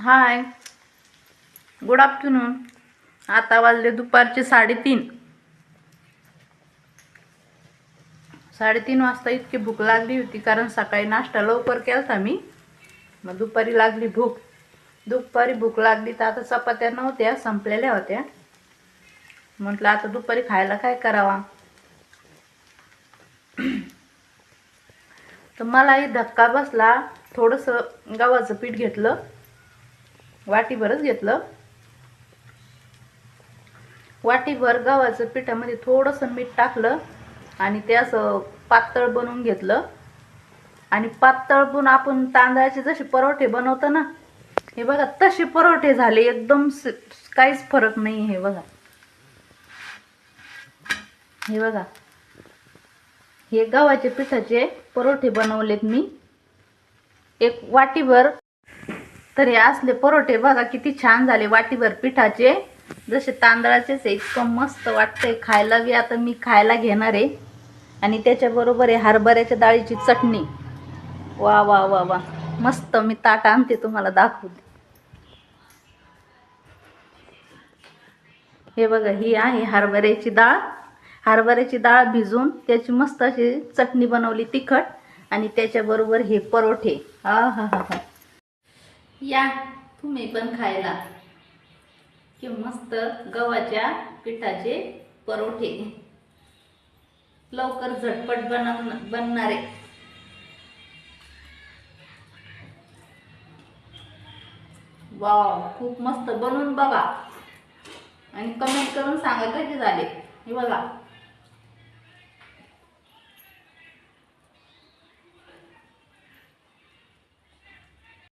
हाय, good afternoon. आता वाजले दुपारचे 3:30. 3:30 वाजता इतकी भूक लागली होती, कारण सकाळी नाश्ता लवकर केलता मी. मग दुपारी लागली भूक. दुपारी भूक लागली तर आता चपात्या नव्हत्या, संपलेल्या होत्या. म्हटलं आता दुपारी खायला काय करावा. तर मलाही धक्का बसला. थोडंसं गव्हाचं पीठ घेतलं, वाटीभरच घेतलं. वाटीभर गव्हाचं पिठामध्ये थोडंसं मीठ टाकलं आणि ते असं पातळ बनवून घेतलं. आणि पातळ पण आपण तांदळाचे जसे परोठे बनवतो ना, हे बघा तसे परोठे झाले एकदम. काहीच फरक नाही. हे बघा, हे बघा, हे गव्हाच्या पिठाचे परोठे बनवलेत मी, एक वाटीभर. तर हे असले परोठे बघा किती छान झाले, वाटीभर पिठाचे, जसे तांदळाचेच. इतकं मस्त वाटतंय खायला बी. आता मी खायला घेणार आहे. आणि त्याच्याबरोबर आहे हरभऱ्याच्या डाळीची चटणी. वा वा वा वा, मस्त. मी ताट आणते तुम्हाला दाखवते. हे बघा, ही आहे हरभऱ्याची डाळ. हरभऱ्याची डाळ भिजून त्याची मस्त अशी चटणी बनवली तिखट, आणि त्याच्याबरोबर हे परोठे. हा हा हा हा, या तुम्ही पण खायला. की मस्त गव्हाच्या पिठाचे परोठे, लवकर झटपट बनणारे. वाव, खूप मस्त. बनवून बघा आणि कमेंट करून सांगा कसे झाले. हे बघा.